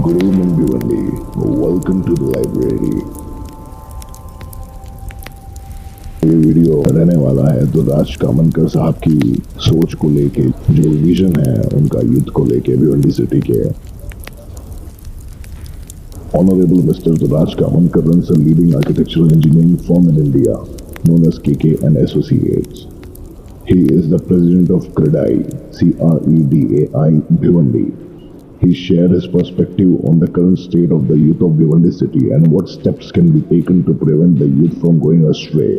Good evening, Bhiwandi. Welcome to the library. ये video रहने वाला है तो राज कामनकर साहब की सोच को लेके, जो विजन है उनका यूथ को लेके भिवंडी सिटी के। Honorable Mr. Raj Kamankar runs a leading architectural engineering firm in India, known as KK and Associates. He is the president of CREDAI, CREDAI Bhiwandi. He shared his perspective on the current state of the youth of Bhiwandi city and what steps can be taken to prevent the youth from going astray.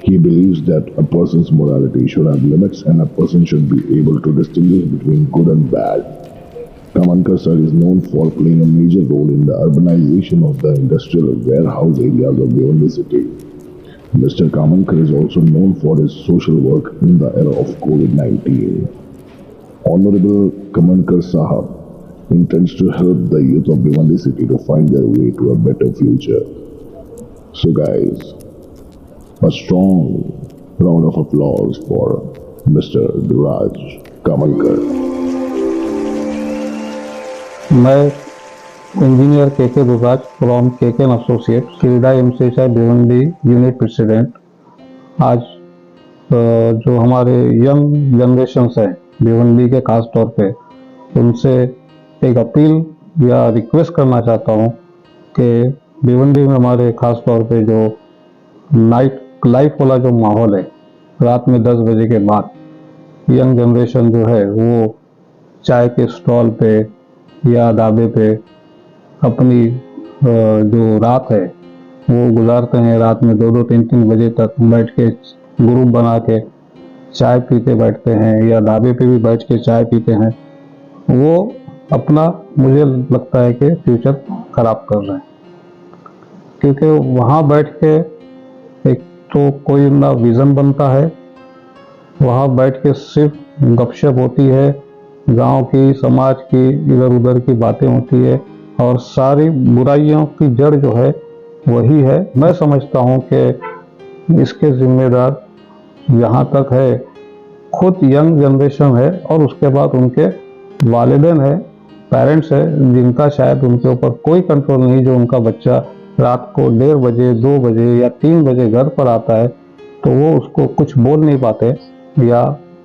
He believes that a person's morality should have limits and a person should be able to distinguish between good and bad. Kamankar sir is known for playing a major role in the urbanization of the industrial warehouse areas of Bhiwandi city. Mr. Kamankar is also known for his social work in the era of COVID-19. Honorable Kamankar Sahab intends to help the youth of Bhiwandi city to find their way to a better future. So guys, a strong round of applause for Mr. Raj Kamankar. मैं engineer के दुराज from KK and associate CREDAI MCHI Bhiwandi unit president. आज जो हमारे young generations हैं भिवंडी के खास तौर पे, उनसे एक अपील या रिक्वेस्ट करना चाहता हूँ कि भिवंडी में हमारे खास तौर पे जो नाइट लाइफ वाला जो माहौल है, रात में 10 बजे के बाद यंग जनरेशन जो है वो चाय के स्टॉल पे या ढाबे पे अपनी जो रात है वो गुजारते हैं। रात में 2-2, 3-3 बजे तक बैठ के ग्रुप बना के चाय पीते बैठते हैं या ढाबे पे भी बैठ के चाय पीते हैं। वो अपना, मुझे लगता है कि फ्यूचर खराब कर रहे हैं, क्योंकि वहाँ बैठ के एक तो कोई ना विज़न बनता है, वहाँ बैठ के सिर्फ गपशप होती है, गांव की, समाज की, इधर उधर की बातें होती है और सारी बुराइयों की जड़ जो है वही है। मैं समझता हूँ कि इसके जिम्मेदार यहाँ तक है खुद यंग जनरेशन है और उसके बाद उनके वालिदैन है, पेरेंट्स है, जिनका शायद उनके ऊपर कोई कंट्रोल नहीं। जो उनका बच्चा रात को 1:30 बजे, 2 बजे या 3 बजे घर पर आता है तो वो उसको कुछ बोल नहीं पाते या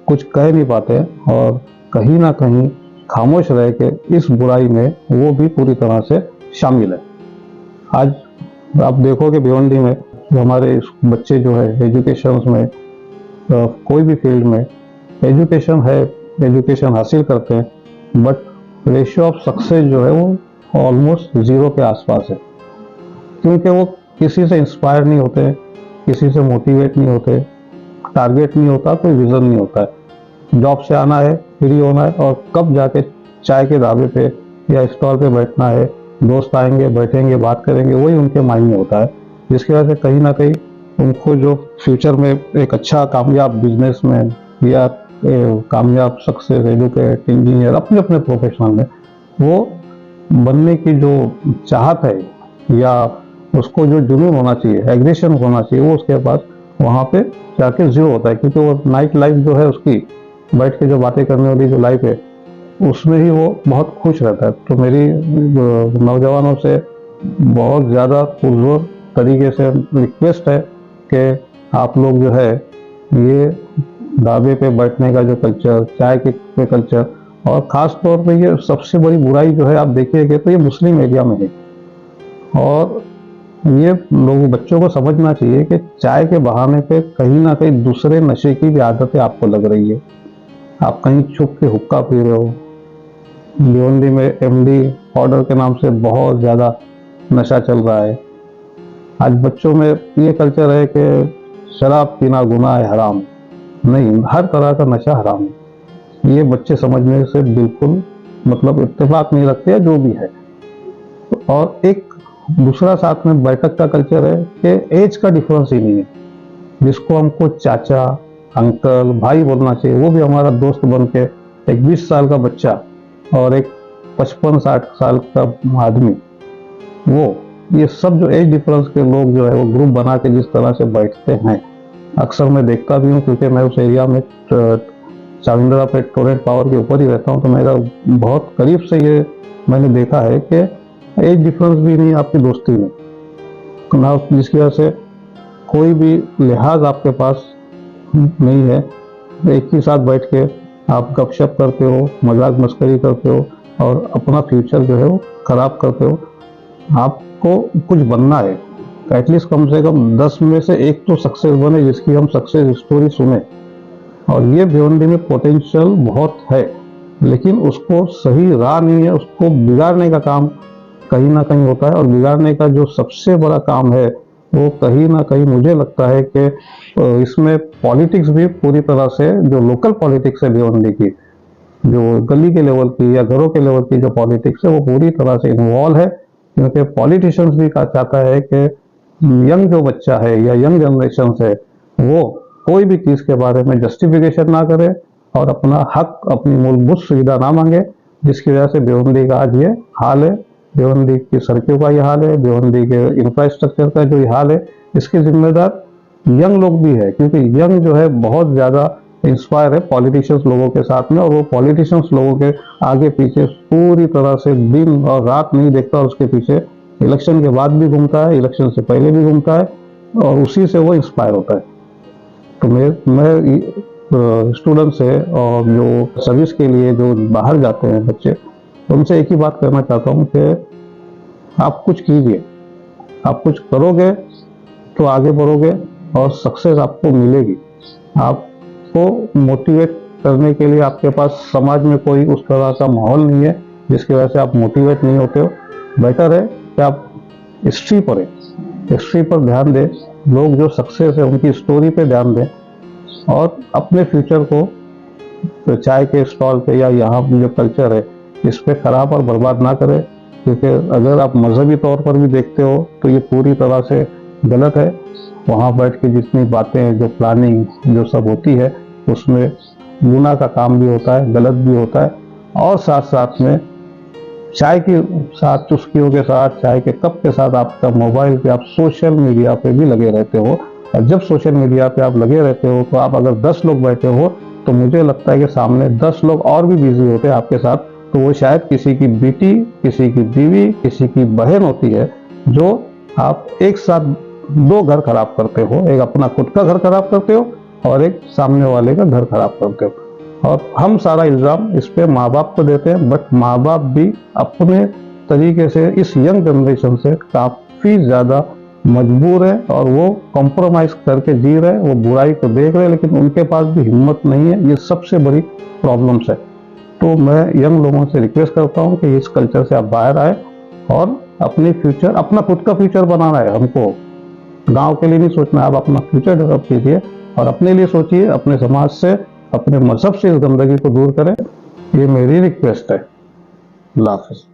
कुछ कह नहीं पाते और कहीं ना कहीं खामोश रह के इस बुराई में वो भी पूरी तरह से शामिल है। आज आप देखोगे भिवंडी में जो हमारे बच्चे जो है एजुकेशन में, कोई भी फील्ड में एजुकेशन है, एजुकेशन हासिल करते हैं, बट रेशियो ऑफ सक्सेस जो है वो ऑलमोस्ट 0 के आसपास है, क्योंकि वो किसी से इंस्पायर नहीं होते, किसी से मोटिवेट नहीं होते, टारगेट नहीं होता, कोई विज़न नहीं होता है। जॉब से आना है, फ्री होना है और कब जाके चाय के ढाबे पे या स्टॉल पे बैठना है, दोस्त आएंगे, बैठेंगे, बात करेंगे, वही उनके माइंड में होता है। जिसकी वजह से कहीं ना कहीं उनको जो फ्यूचर में एक अच्छा कामयाब बिजनेसमैन या कामयाब सक्सेस एडुकेट इंजीनियर अपने अपने प्रोफेशनल में वो बनने की जो चाहत है या उसको जो जुनून होना चाहिए, एग्रेशन होना चाहिए, वो उसके पास वहाँ पे जाके 0 होता है, क्योंकि वो नाइट लाइफ जो है उसकी बैठ के जो बातें करने वाली जो लाइफ है उसमें ही वो बहुत खुश रहता है। तो मेरी नौजवानों से बहुत ज़्यादा पुरजोर तरीके से रिक्वेस्ट है कि आप लोग जो है ये ढाबे पे बैठने का जो कल्चर, चाय के कल्चर, और ख़ास तौर पे ये सबसे बड़ी बुराई जो है आप देखिएगा तो ये मुस्लिम एरिया में है। और ये लोग बच्चों को समझना चाहिए कि चाय के बहाने पे कहीं ना कहीं दूसरे नशे की भी आदतें आपको लग रही है। आप कहीं छुप के हुक्का पी रहे हो। भिवंडी में MD ऑर्डर के नाम से बहुत ज़्यादा नशा चल रहा है। आज बच्चों में ये कल्चर है कि शराब पीना गुनाह है, हराम नहीं, हर तरह का नशा हराम है। ये बच्चे समझने से बिल्कुल मतलब इत्तेफाक नहीं रखते, जो भी है। और एक दूसरा साथ में बैठक का कल्चर है कि एज का डिफरेंस ही नहीं है। जिसको हमको चाचा, अंकल, भाई बोलना चाहिए, वो भी हमारा दोस्त बन के एक 20 साल का बच्चा और एक 55-60 साल का आदमी, वो ये सब जो एज डिफरेंस के लोग जो है वो ग्रुप बना के जिस तरह से बैठते हैं, अक्सर मैं देखता भी हूँ, क्योंकि मैं उस एरिया में चाविंद्रा पे टोरेंट पावर के ऊपर ही रहता हूँ, तो मेरा बहुत करीब से ये मैंने देखा है कि एज डिफरेंस भी नहीं आपकी दोस्ती में ना, जिसकी वजह से कोई भी लिहाज आपके पास नहीं है। एक ही साथ बैठ के आप गपशप करते हो, मजाक मस्करी करते हो और अपना फ्यूचर जो है वो खराब करते हो। आपको कुछ बनना है तो एटलीस्ट कम से कम 10 में से एक तो सक्सेस बने, जिसकी हम सक्सेस स्टोरी सुने। और ये भिवंडी में पोटेंशियल बहुत है, लेकिन उसको सही राह नहीं है, उसको बिगाड़ने का काम कहीं ना कहीं होता है। और बिगाड़ने का जो सबसे बड़ा काम है वो कहीं ना कहीं मुझे लगता है कि इसमें पॉलिटिक्स भी पूरी तरह से, जो लोकल पॉलिटिक्स है भिवंडी की, जो गली के लेवल की या घरों के लेवल की जो पॉलिटिक्स है, वो पूरी तरह से इन्वॉल्व है। क्योंकि पॉलिटिशियंस भी चाहता है कि यंग जो बच्चा है या यंग जनरेशन है वो कोई भी चीज के बारे में जस्टिफिकेशन ना करे और अपना हक, अपनी मूलभूत सुविधा ना मांगे, जिसकी वजह से भिवंडी का आज ये हाल है। भिवंडी की सड़कों का ये हाल है, भिवंडी के इंफ्रास्ट्रक्चर का जो ये हाल है, इसके जिम्मेदार यंग लोग भी है। क्योंकि यंग जो है बहुत ज्यादा इंस्पायर है पॉलिटिशियंस लोगों के साथ में, और वो पॉलिटिशियंस लोगों के आगे पीछे पूरी तरह से दिन और रात नहीं देखता, और उसके पीछे इलेक्शन के बाद भी घूमता है, इलेक्शन से पहले भी घूमता है, और उसी से वो इंस्पायर होता है। तो मैं स्टूडेंट से और जो सर्विस के लिए जो बाहर जाते हैं बच्चे, उनसे एक ही बात कहना चाहता हूँ कि आप कुछ कीजिए, आप कुछ करोगे तो आगे बढ़ोगे और सक्सेस आपको मिलेगी। आपको मोटिवेट करने के लिए आपके पास समाज में कोई उस तरह का माहौल नहीं है जिसकी वजह से आप मोटिवेट नहीं होते हो। बेटर है कि आप हिस्ट्री पढ़ें, हिस्ट्री पर ध्यान दें, लोग जो सक्सेस है उनकी स्टोरी पे ध्यान दें, और अपने फ्यूचर को तो चाय के स्टॉल पे या यहाँ जो कल्चर है इस पे खराब और बर्बाद ना करें। क्योंकि अगर आप मजहबी तौर पर भी देखते हो तो ये पूरी तरह से गलत है। वहाँ बैठ के जितनी बातें, जो प्लानिंग जो सब होती है, उसमें गुनाह का काम भी होता है, गलत भी होता है। और साथ साथ में चाय के साथ, चुस्कियों के साथ, चाय के कप के साथ आपका मोबाइल पे, आप सोशल मीडिया पे भी लगे रहते हो। और जब सोशल मीडिया पे आप लगे रहते हो तो आप अगर 10 लोग बैठे हो तो मुझे लगता है कि सामने 10 लोग और भी बिजी होते हैं आपके साथ। तो वो शायद किसी की बेटी, किसी की बीवी, किसी की बहन होती है, जो आप एक साथ 2 घर खराब करते हो। एक अपना खुद का घर खराब करते हो और एक सामने वाले का घर खराब करते हो। और हम सारा इल्जाम इस पे माँ बाप को देते हैं, बट माँ बाप भी अपने तरीके से इस यंग जनरेशन से काफी ज्यादा मजबूर है, और वो कॉम्प्रोमाइज करके जी रहे हैं, वो बुराई को देख रहे हैं, लेकिन उनके पास भी हिम्मत नहीं है। ये सबसे बड़ी प्रॉब्लम्स है। तो मैं यंग लोगों से रिक्वेस्ट करता हूँ कि इस कल्चर से आप बाहर आए और अपने फ्यूचर, अपना खुद का फ्यूचर बनाना है हमको। गांव के लिए नहीं सोचना है, आप अपना फ्यूचर डेवलप कीजिए और अपने लिए सोचिए, अपने समाज से, अपने मजहब से इस गंदगी को दूर करें। ये मेरी रिक्वेस्ट है। अल्लाह हाफिज़।